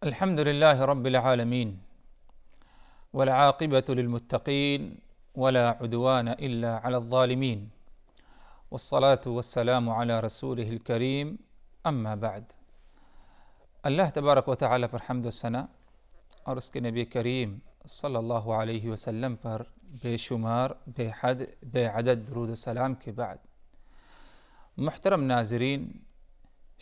الحمد لله رب العالمين والعاقبة للمتقين ولا عدوان إلا على الظالمين والصلاة والسلام على رسوله الكريم اما بعد۔ اللہ تبارک و تعالیٰ پر حمد و ثنا اور اس کے نبی کریم صلی اللہ علیہ وسلم پر بے شمار بے حد بے عدد درود و سلام کے بعد، محترم ناظرین،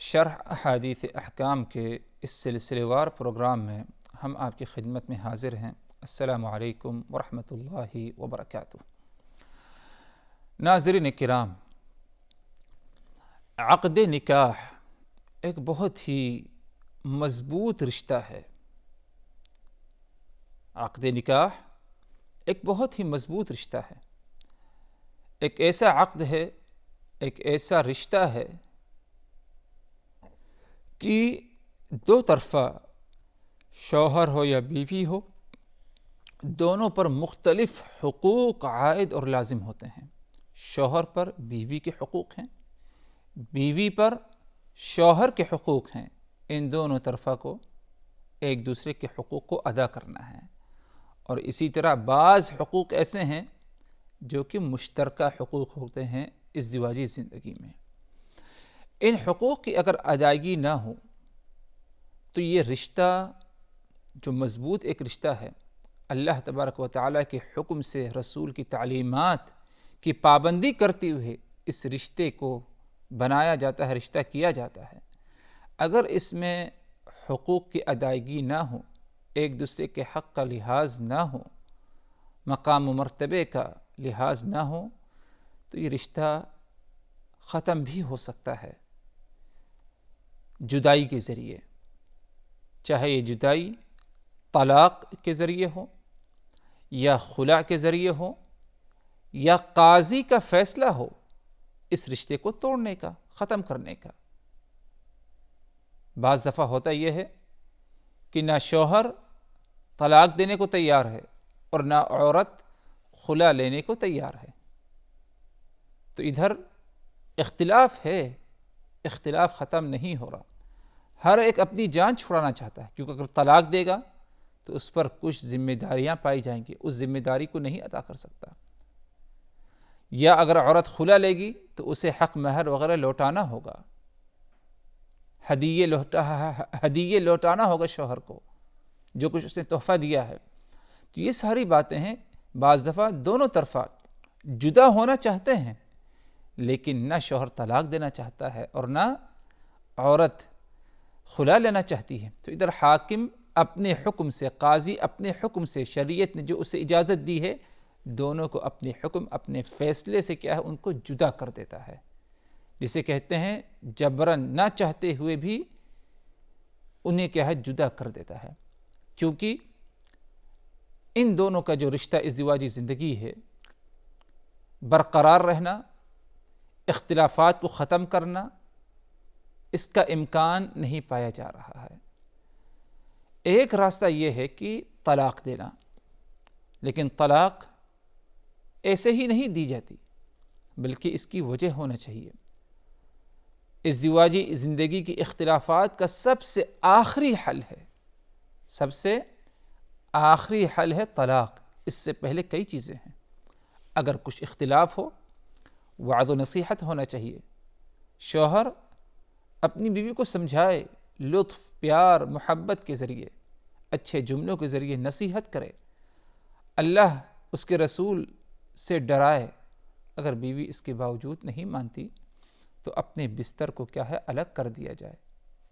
شرح احادیث احکام کے اس سلسلے وار پروگرام میں ہم آپ کی خدمت میں حاضر ہیں۔ السلام علیکم ورحمۃ اللہ وبرکاتہ۔ ناظرین کرام، عقد نکاح ایک بہت ہی مضبوط رشتہ ہے۔ عقد نکاح ایک بہت ہی مضبوط رشتہ ہے، ایک ایسا عقد ہے، ایک ایسا رشتہ ہے کہ دو طرفہ شوہر ہو یا بیوی ہو، دونوں پر مختلف حقوق عائد اور لازم ہوتے ہیں۔ شوہر پر بیوی کے حقوق ہیں، بیوی پر شوہر کے حقوق ہیں۔ ان دونوں طرفہ کو ایک دوسرے کے حقوق کو ادا کرنا ہے، اور اسی طرح بعض حقوق ایسے ہیں جو کہ مشترکہ حقوق ہوتے ہیں ازدواجی زندگی میں۔ ان حقوق کی اگر ادائیگی نہ ہو تو یہ رشتہ جو مضبوط ایک رشتہ ہے، اللہ تبارک و تعالیٰ کے حکم سے، رسول کی تعلیمات کی پابندی کرتے ہوئے اس رشتے کو بنایا جاتا ہے، رشتہ کیا جاتا ہے۔ اگر اس میں حقوق کی ادائیگی نہ ہو، ایک دوسرے کے حق کا لحاظ نہ ہو، مقام و مرتبے کا لحاظ نہ ہو، تو یہ رشتہ ختم بھی ہو سکتا ہے جدائی کے ذریعے، چاہے یہ جدائی طلاق کے ذریعے ہو یا خلع کے ذریعے ہو یا قاضی کا فیصلہ ہو اس رشتے کو توڑنے کا، ختم کرنے کا۔ بعض دفعہ ہوتا یہ ہے کہ نہ شوہر طلاق دینے کو تیار ہے اور نہ عورت خلع لینے کو تیار ہے، تو ادھر اختلاف ہے، اختلاف ختم نہیں ہو رہا۔ ہر ایک اپنی جان چھڑانا چاہتا ہے، کیونکہ اگر طلاق دے گا تو اس پر کچھ ذمہ داریاں پائی جائیں گی، اس ذمہ داری کو نہیں ادا کر سکتا۔ یا اگر عورت خلع لے گی تو اسے حق مہر وغیرہ لوٹانا ہوگا، ہدیے لوٹانا ہوگا شوہر کو، جو کچھ اس نے تحفہ دیا ہے۔ تو یہ ساری باتیں ہیں۔ بعض دفعہ دونوں طرفہ جدا ہونا چاہتے ہیں، لیکن نہ شوہر طلاق دینا چاہتا ہے اور نہ عورت خلع لینا چاہتی ہے، تو ادھر حاکم اپنے حکم سے، قاضی اپنے حکم سے، شریعت نے جو اسے اجازت دی ہے، دونوں کو اپنے حکم، اپنے فیصلے سے کیا ہے، ان کو جدا کر دیتا ہے، جسے کہتے ہیں جبراً، نہ چاہتے ہوئے بھی انہیں کیا ہے، جدا کر دیتا ہے۔ کیونکہ ان دونوں کا جو رشتہ ازدواجی زندگی ہے، برقرار رہنا، اختلافات کو ختم کرنا، اس کا امکان نہیں پایا جا رہا ہے۔ ایک راستہ یہ ہے کہ طلاق دینا، لیکن طلاق ایسے ہی نہیں دی جاتی، بلکہ اس کی وجہ ہونا چاہیے۔ ازدواجی زندگی کی اختلافات کا سب سے آخری حل ہے، سب سے آخری حل ہے طلاق۔ اس سے پہلے کئی چیزیں ہیں۔ اگر کچھ اختلاف ہو، وعظ و نصیحت ہونا چاہیے، شوہر اپنی بیوی کو سمجھائے، لطف، پیار، محبت کے ذریعے، اچھے جملوں کے ذریعے نصیحت کرے، اللہ، اس کے رسول سے ڈرائے۔ اگر بیوی اس کے باوجود نہیں مانتی تو اپنے بستر کو کیا ہے، الگ کر دیا جائے،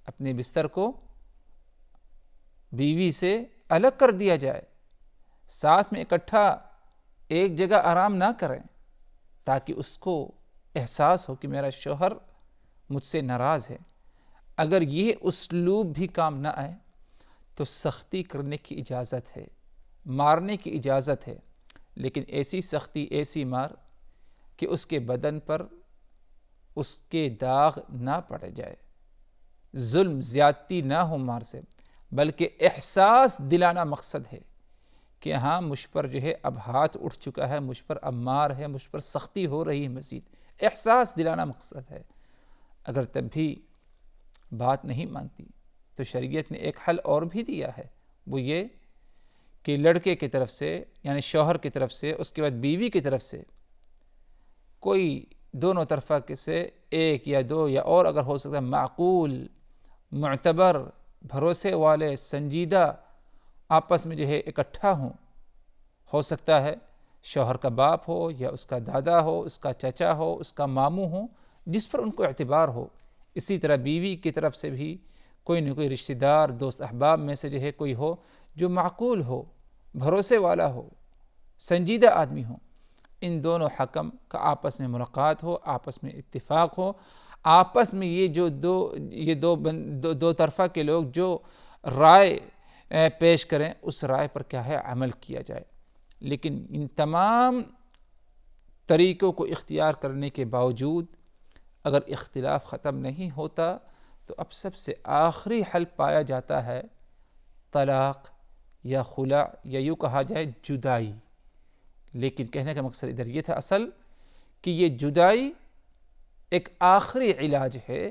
اپنے بستر کو بیوی سے الگ کر دیا جائے، ساتھ میں اکٹھا ایک جگہ آرام نہ کریں، تاکہ اس کو احساس ہو کہ میرا شوہر مجھ سے ناراض ہے۔ اگر یہ اسلوب بھی کام نہ آئے تو سختی کرنے کی اجازت ہے، مارنے کی اجازت ہے، لیکن ایسی سختی، ایسی مار کہ اس کے بدن پر اس کے داغ نہ پڑ جائے، ظلم زیادتی نہ ہو مار سے، بلکہ احساس دلانا مقصد ہے کہ ہاں مجھ پر جو ہے اب ہاتھ اٹھ چکا ہے، مجھ پر اب مار ہے، مجھ پر سختی ہو رہی ہے، مزید احساس دلانا مقصد ہے۔ اگر تب بھی بات نہیں مانتی تو شریعت نے ایک حل اور بھی دیا ہے، وہ یہ کہ لڑکے کی طرف سے یعنی شوہر کی طرف سے، اس کے بعد بیوی کی طرف سے کوئی دونوں طرفہ سے ایک یا دو یا اور اگر ہو سکتا ہے معقول، معتبر، بھروسے والے، سنجیدہ آپس میں جو ہے اکٹھا ہوں. ہو سکتا ہے شوہر کا باپ ہو یا اس کا دادا ہو، اس کا چچا ہو، اس کا ماموں ہو، جس پر ان کو اعتبار ہو. اسی طرح بیوی کی طرف سے بھی کوئی نہ کوئی رشتہ دار، دوست احباب میں سے جو ہے کوئی ہو جو معقول ہو، بھروسے والا ہو، سنجیدہ آدمی ہو. ان دونوں حکم کا آپس میں ملاقات ہو، آپس میں اتفاق ہو، آپس میں یہ دو طرفہ کے لوگ جو رائے پیش کریں اس رائے پر کیا ہے عمل کیا جائے. لیکن ان تمام طریقوں کو اختیار کرنے کے باوجود اگر اختلاف ختم نہیں ہوتا تو اب سب سے آخری حل پایا جاتا ہے طلاق یا خلع یا یوں کہا جائے جدائی. لیکن کہنے کا مقصد ادھر یہ تھا اصل کہ یہ جدائی ایک آخری علاج ہے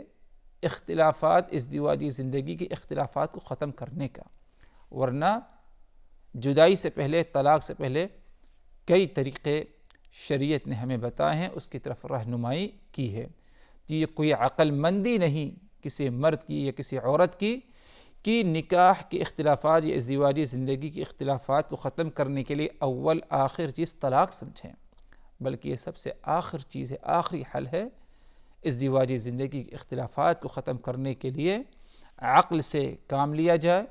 اختلافات، ازدواجی زندگی کے اختلافات کو ختم کرنے کا. ورنہ جدائی سے پہلے، طلاق سے پہلے کئی طریقے شریعت نے ہمیں بتائے ہیں، اس کی طرف رہنمائی کی ہے. یہ کوئی عقل مندی نہیں کسی مرد کی یا کسی عورت کی کہ نکاح کے اختلافات یا ازدواجی زندگی کے اختلافات کو ختم کرنے کے لیے اول آخر چیز طلاق سمجھیں، بلکہ یہ سب سے آخر چیز ہے، آخری حل ہے. ازدواجی زندگی کے اختلافات کو ختم کرنے کے لیے عقل سے کام لیا جائے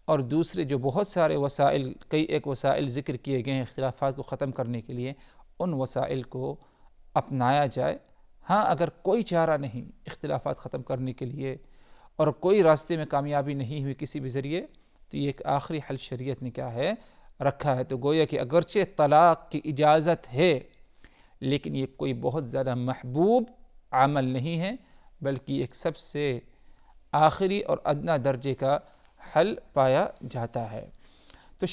اور دوسرے جو بہت سارے وسائل، کئی ایک وسائل ذکر کیے گئے ہیں اختلافات کو ختم کرنے کے لیے، ان وسائل کو اپنایا جائے. ہاں اگر کوئی چارہ نہیں اختلافات ختم کرنے کے لیے اور کوئی راستے میں کامیابی نہیں ہوئی کسی بھی ذریعے، تو یہ ایک آخری حل شریعت نے کیا ہے رکھا ہے. تو گویا کہ اگرچہ طلاق کی اجازت ہے لیکن یہ کوئی بہت زیادہ محبوب عمل نہیں ہے، بلکہ ایک سب سے آخری اور ادنیٰ درجے کا حل پایا جاتا ہے. تو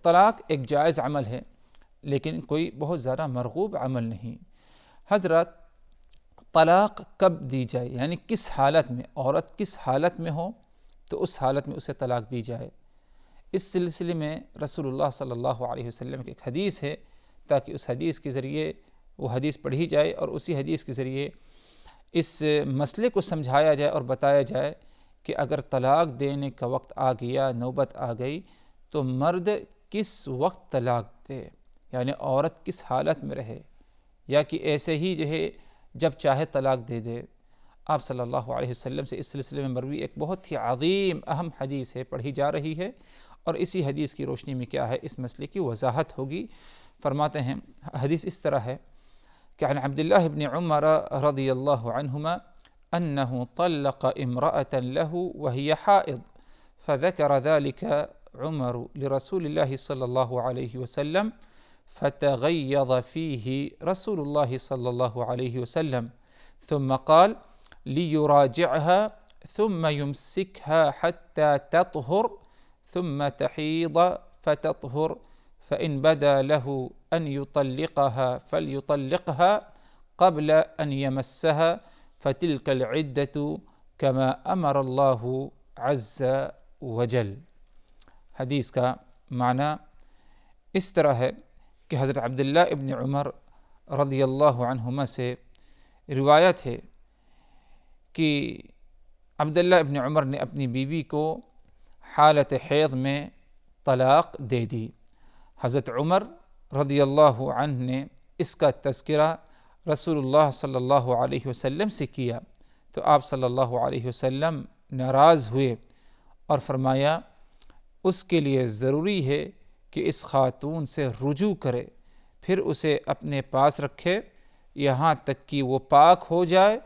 طلاق ایک جائز عمل ہے لیکن کوئی بہت زیادہ مرغوب عمل نہیں. حضرات طلاق کب دی جائے، یعنی کس حالت میں، عورت کس حالت میں ہو تو اس حالت میں اسے طلاق دی جائے. اس سلسلے میں رسول اللہ صلی اللہ علیہ وسلم کی ایک حدیث ہے، تاکہ اس حدیث کے ذریعے وہ حدیث پڑھی جائے اور اسی حدیث کے ذریعے اس مسئلے کو سمجھایا جائے اور بتایا جائے کہ اگر طلاق دینے کا وقت آ گیا، نوبت آ گئی، تو مرد کس وقت طلاق دے، یعنی عورت کس حالت میں رہے، یا کہ ایسے ہی جو ہے جب چاہے طلاق دے دے. آپ صلی اللہ علیہ وسلم سے اس سلسلے میں مروی ایک بہت ہی عظیم اہم حدیث ہے، پڑھی جا رہی ہے، اور اسی حدیث کی روشنی میں کیا ہے اس مسئلے کی وضاحت ہوگی. فرماتے ہیں حدیث اس طرح ہے کہ عن عبداللہ بن عمر رضی اللہ عنہما انه طلق امرأة له وهي حائض فذكر ذلك عمر لرسول الله صلى الله عليه وسلم فتغيظ فيه رسول الله صلى الله عليه وسلم ثم قال ليراجعها ثم يمسكها حتى تطهر ثم تحيض فتطهر فإن بدا له أن يطلقها فليطلقها قبل أن يمسها فتلك العدة كما أمر الله عز وجل. حدیث کا معنی اس طرح ہے کہ حضرت عبداللہ ابن عمر رضی اللہ عنہما سے روایت ہے کہ عبداللہ ابن عمر نے اپنی بیوی کو حالت حیض میں طلاق دے دی. حضرت عمر رضی اللہ عنہ نے اس کا تذکرہ رسول اللہ صلی اللہ علیہ وسلم سے کیا تو آپ صلی اللہ علیہ وسلم ناراض ہوئے اور فرمایا اس کے لیے ضروری ہے کہ اس خاتون سے رجوع کرے، پھر اسے اپنے پاس رکھے یہاں تک کہ وہ پاک ہو جائے،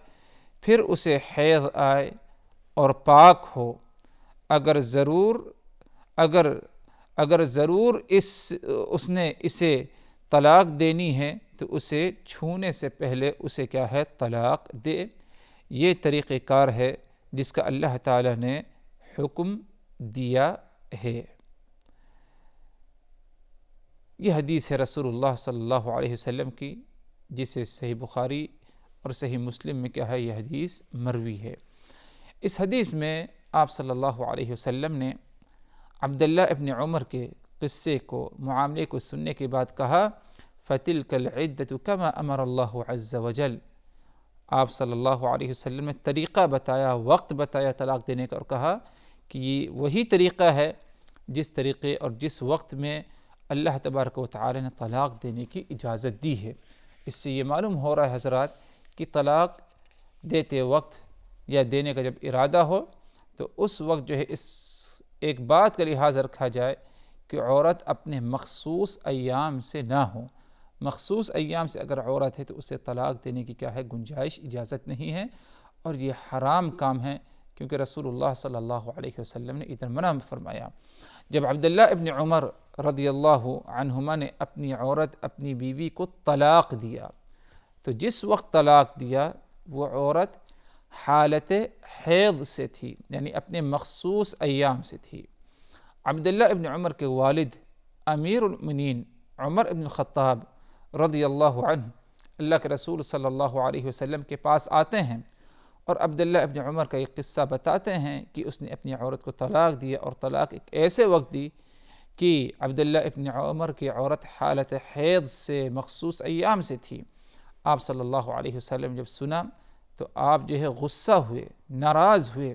پھر اسے حیض آئے اور پاک ہو. اگر ضرور اس نے اسے طلاق دینی ہے تو اسے چھونے سے پہلے اسے کیا ہے طلاق دے. یہ طریقہ کار ہے جس کا اللہ تعالیٰ نے حکم دیا ہے. یہ حدیث ہے رسول اللہ صلی اللہ علیہ وسلم کی، جسے صحیح بخاری اور صحیح مسلم میں کیا ہے یہ حدیث مروی ہے. اس حدیث میں آپ صلی اللہ علیہ وسلم نے عبداللہ ابن عمر کے قصے کو، معاملے کو سننے کے بعد کہا فَتِلْكَ الْعِدَّةُ كَمَا أَمَرَ اللَّهُ عَزَّ وَجَلَّ۔ آپ صلی اللہ علیہ وسلم نے طریقہ بتایا، وقت بتایا طلاق دینے کا، اور کہا کہ یہ وہی طریقہ ہے جس طریقے اور جس وقت میں اللہ تبارک و تعالی نے طلاق دینے کی اجازت دی ہے۔ اس سے یہ معلوم ہو رہا ہے حضرات کہ طلاق دیتے وقت یا دینے کا جب ارادہ ہو تو اس وقت جو ہے اس ایک بات کا لحاظ رکھا جائے کہ عورت اپنے مخصوص ایام سے نہ ہو۔ مخصوص ایام سے اگر عورت ہے تو اسے طلاق دینے کی کیا ہے، گنجائش، اجازت نہیں ہے، اور یہ حرام کام ہے، کیونکہ رسول اللہ صلی اللہ علیہ وسلم نے ادھر منع فرمایا۔ جب عبداللہ ابن عمر رضی اللہ عنہما نے اپنی عورت، اپنی بیوی کو طلاق دیا، تو جس وقت طلاق دیا وہ عورت حالت حیض سے تھی، یعنی اپنے مخصوص ایام سے تھی۔ عبداللہ ابن عمر کے والد امیر المؤمنین عمر ابن الخطاب رضی اللہ عنہ اللہ کے رسول صلی اللہ علیہ وسلم کے پاس آتے ہیں اور عبداللہ ابن عمر کا ایک قصہ بتاتے ہیں کہ اس نے اپنی عورت کو طلاق دیا، اور طلاق ایک ایسے وقت دی کہ عبداللہ ابن عمر کی عورت حالت حیض سے مخصوص ایام سے تھی۔ آپ صلی اللہ علیہ وسلم جب سنا تو آپ جو ہے غصہ ہوئے، ناراض ہوئے،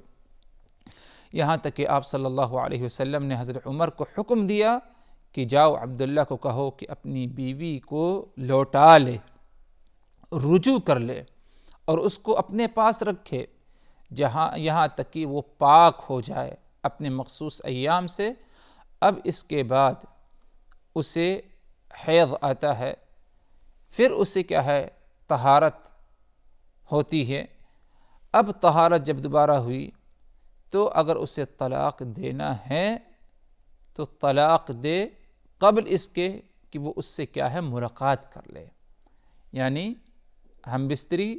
یہاں تک کہ آپ صلی اللہ علیہ وسلم نے حضرت عمر کو حکم دیا کہ جاؤ عبداللہ کو کہو کہ اپنی بیوی کو لوٹا لے، رجوع کر لے، اور اس کو اپنے پاس رکھے یہاں تک کہ وہ پاک ہو جائے اپنے مخصوص ایام سے۔ اب اس کے بعد اسے حیض آتا ہے، پھر اسے کیا ہے، طہارت ہوتی ہے۔ اب طہارت جب دوبارہ ہوئی تو اگر اسے طلاق دینا ہے تو طلاق دے قبل اس کے کہ وہ اس سے کیا ہے، ملاقات کر لے، یعنی ہم بستری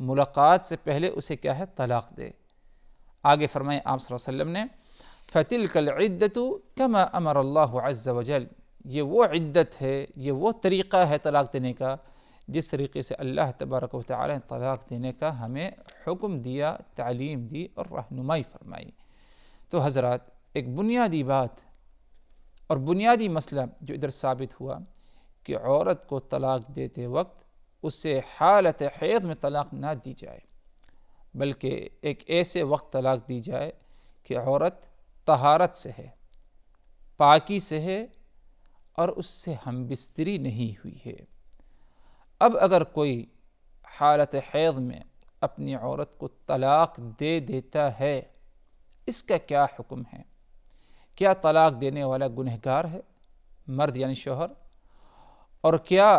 ملاقات سے پہلے اسے کیا ہے، طلاق دے۔ آگے فرمائیں آپ صلی اللہ علیہ وسلم نے فَتِلْكَ الْعِدَّةُ كَمَا أَمَرَ اللَّهُ عَزَّ وَجَلَّ۔ یہ وہ عدت ہے، یہ وہ طریقہ ہے طلاق دینے کا جس طریقے سے اللہ تبارک و تعالی نے طلاق دینے کا ہمیں حکم دیا، تعلیم دی اور رہنمائی فرمائی۔ تو حضرات ایک بنیادی بات اور بنیادی مسئلہ جو ادھر ثابت ہوا کہ عورت کو طلاق دیتے وقت اسے حالت حیض میں طلاق نہ دی جائے، بلکہ ایک ایسے وقت طلاق دی جائے کہ عورت طہارت سے ہے، پاکی سے ہے، اور اس سے ہم بستری نہیں ہوئی ہے۔ اب اگر کوئی حالت حیض میں اپنی عورت کو طلاق دے دیتا ہے، اس کا کیا حکم ہے؟ کیا طلاق دینے والا گنہگار ہے، مرد یعنی شوہر؟ اور کیا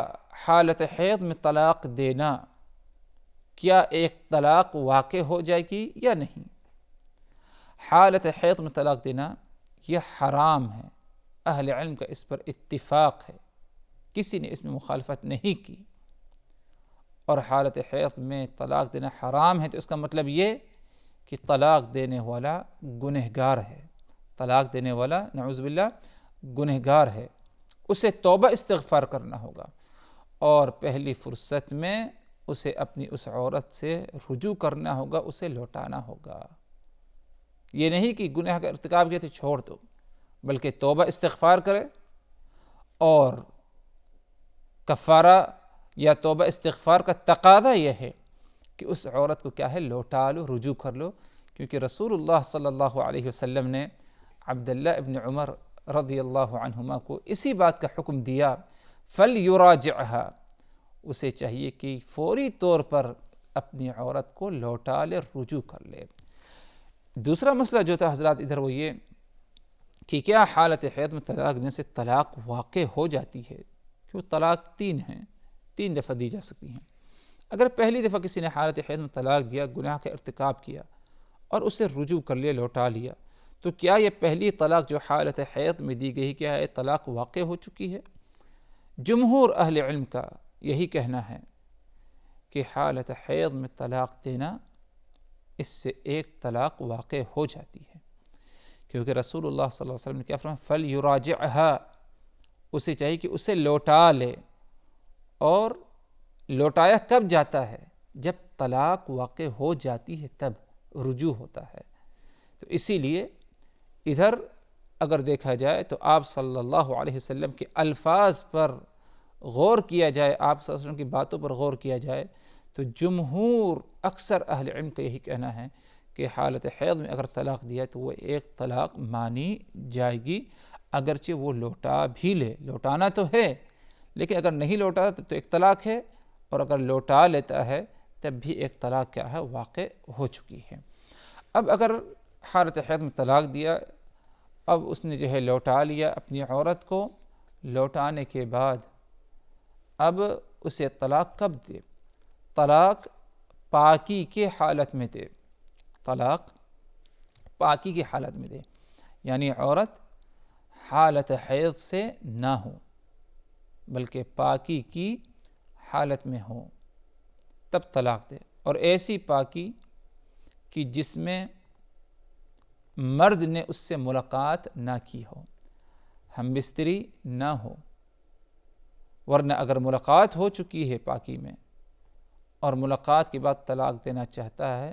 حالت حیض میں طلاق دینا کیا ایک طلاق واقع ہو جائے گی یا نہیں؟ حالت حیض میں طلاق دینا یہ حرام ہے، اہل علم کا اس پر اتفاق ہے، کسی نے اس میں مخالفت نہیں کی۔ اور حالت حیض میں طلاق دینا حرام ہے تو اس کا مطلب یہ کہ طلاق دینے والا گنہگار ہے، طلاق دینے والا نعوذ باللہ گنہگار ہے، اسے توبہ استغفار کرنا ہوگا، اور پہلی فرصت میں اسے اپنی اس عورت سے رجوع کرنا ہوگا، اسے لوٹانا ہوگا۔ یہ نہیں کہ گناہ کا ارتکاب کیا تو چھوڑ دو، بلکہ توبہ استغفار کرے، اور کفارہ یا توبہ استغفار کا تقاضا یہ ہے کہ اس عورت کو کیا ہے، لوٹا لو، رجوع کر لو، کیونکہ رسول اللہ صلی اللہ علیہ وسلم نے عبداللہ ابن عمر رضی اللہ عنہما کو اسی بات کا حکم دیا فَلْيُرَاجِعْهَا، اسے چاہیے کہ فوری طور پر اپنی عورت کو لوٹا لے، رجوع کر لے۔ دوسرا مسئلہ جو تھا حضرات ادھر وہ یہ کہ کیا حالت حیض میں طلاق دینے سے طلاق واقع ہو جاتی ہے؟ کیوں طلاق تین دفعہ دی جا سکتی ہیں۔ اگر پہلی دفعہ کسی نے حالت حیض میں طلاق دیا، گناہ کا ارتکاب کیا اور اسے رجوع کر لیا، لوٹا لیا، تو کیا یہ پہلی طلاق جو حالت حیض میں دی گئی کیا ہے طلاق واقع ہو چکی ہے؟ جمہور اہل علم کا یہی کہنا ہے کہ حالت حیض میں طلاق دینا اس سے ایک طلاق واقع ہو جاتی ہے، کیونکہ رسول اللہ صلی اللہ علیہ وسلم نے کیا فرمایا، فَلْيُرَاجِعْهَا، اسے چاہیے کہ اسے لوٹا لے۔ اور لوٹایا کب جاتا ہے؟ جب طلاق واقع ہو جاتی ہے تب رجوع ہوتا ہے۔ تو اسی لیے ادھر اگر دیکھا جائے تو آپ صلی اللہ علیہ وسلم کے الفاظ پر غور کیا جائے، آپ صلی اللہ علیہ وسلم کی باتوں پر غور کیا جائے تو جمہور اکثر اہل علم کا یہی کہنا ہے کہ حالت حیض میں اگر طلاق دیا تو وہ ایک طلاق مانی جائے گی، اگرچہ وہ لوٹا بھی لے، لوٹانا تو ہے لیکن اگر نہیں لوٹا تب تو ایک طلاق ہے، اور اگر لوٹا لیتا ہے تب بھی ایک طلاق کیا ہے واقع ہو چکی ہے۔ اب اگر حالت حیض میں طلاق دیا، اب اس نے جو ہے لوٹا لیا اپنی عورت کو، لوٹانے کے بعد اب اسے طلاق کب دے؟ طلاق پاکی کے حالت میں دے، طلاق پاکی کی حالت میں دے، یعنی عورت حالت حیض سے نہ ہو بلکہ پاکی کی حالت میں ہو تب طلاق دے، اور ایسی پاکی کہ جس میں مرد نے اس سے ملاقات نہ کی ہو، ہم بستری نہ ہو، ورنہ اگر ملاقات ہو چکی ہے پاکی میں اور ملاقات کے بعد طلاق دینا چاہتا ہے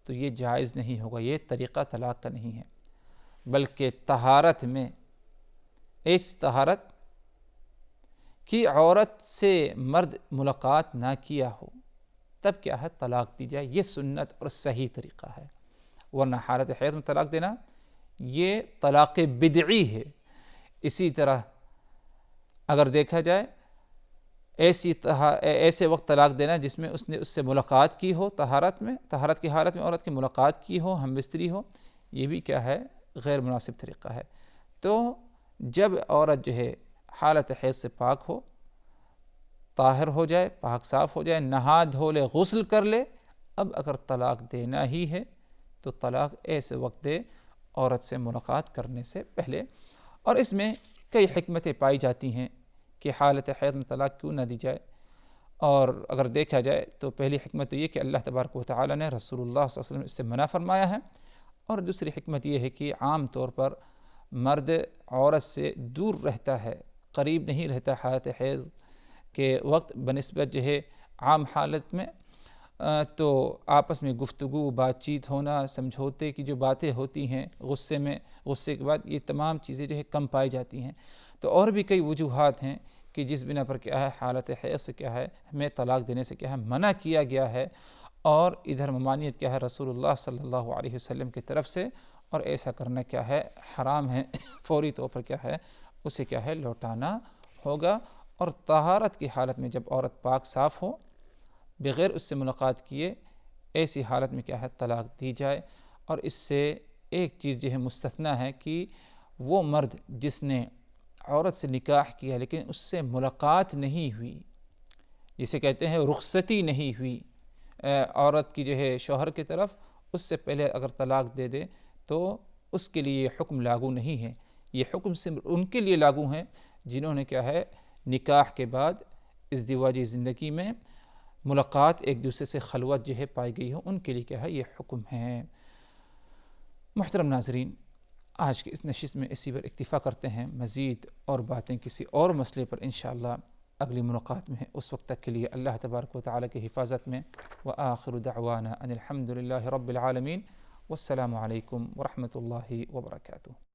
تو یہ جائز نہیں ہوگا، یہ طریقہ طلاق کا نہیں ہے، بلکہ طہارت میں ایسی طہارت کہ عورت سے مرد ملاقات نہ کیا ہو تب کیا ہے طلاق دی جائے، یہ سنت اور صحیح طریقہ ہے، ورنہ حالت حیض میں طلاق دینا یہ طلاق بدعی ہے۔ اسی طرح اگر دیکھا جائے ایسے وقت طلاق دینا جس میں اس نے اس سے ملاقات کی ہو، طہارت کی حالت میں عورت کی ملاقات کی ہو، ہم بستری ہو، یہ بھی کیا ہے غیر مناسب طریقہ ہے۔ تو جب عورت جو ہے حالت حیض سے پاک ہو، طاہر ہو جائے، پاک صاف ہو جائے، نہا دھو لے، غسل کر لے، اب اگر طلاق دینا ہی ہے تو طلاق ایسے وقت دے عورت سے ملاقات کرنے سے پہلے۔ اور اس میں کئی حکمتیں پائی جاتی ہیں کہ حالت حیض میں طلاق کیوں نہ دی جائے، اور اگر دیکھا جائے تو پہلی حکمت یہ کہ اللہ تبارک و تعالی نے رسول اللہ صلی اللہ علیہ وسلم اس سے منع فرمایا ہے، اور دوسری حکمت یہ ہے کہ عام طور پر مرد عورت سے دور رہتا ہے، قریب نہیں رہتا حالت حیض کے وقت بنسبت جو ہے عام حالت میں، تو آپس میں گفتگو، بات چیت ہونا، سمجھوتے کی جو باتیں ہوتی ہیں غصے کے بعد یہ تمام چیزیں جو ہے کم پائی جاتی ہیں۔ تو اور بھی کئی وجوہات ہیں کہ جس بنا پر کیا ہے حالت حیض سے کیا ہے ہمیں طلاق دینے سے کیا ہے منع کیا گیا ہے، اور ادھر ممانعت کیا ہے رسول اللہ صلی اللہ علیہ وسلم کی طرف سے، اور ایسا کرنا کیا ہے حرام ہے، فوری طور پر کیا ہے اسے کیا ہے لوٹانا ہوگا۔ اور طہارت کی حالت میں جب عورت پاک صاف ہو، بغیر اس سے ملاقات کیے، ایسی حالت میں کیا ہے طلاق دی جائے۔ اور اس سے ایک چیز جو ہے مستثنیٰ ہے کہ وہ مرد جس نے عورت سے نکاح کیا لیکن اس سے ملاقات نہیں ہوئی، جسے کہتے ہیں رخصتی نہیں ہوئی عورت کی جو ہے شوہر کی طرف، اس سے پہلے اگر طلاق دے دے تو اس کے لیے یہ حکم لاگو نہیں ہے، یہ حکم صرف ان کے لیے لاگو ہیں جنہوں نے کیا ہے نکاح کے بعد ازدواجی زندگی میں ملاقات ایک دوسرے سے خلوت جو ہے پائی گئی ہو، ان کے لیے کیا ہے یہ حکم ہے۔ محترم ناظرین، آج کے اس نشست میں اسی پر اکتفا کرتے ہیں، مزید اور باتیں کسی اور مسئلے پر انشاءاللہ اگلی ملاقات میں ہے، اس وقت تک کے لیے اللہ تبارک و تعالیٰ کی حفاظت میں، وآخر دعوانا ان الحمد للہ رب العالمین، والسلام علیکم ورحمۃ اللہ وبرکاتہ۔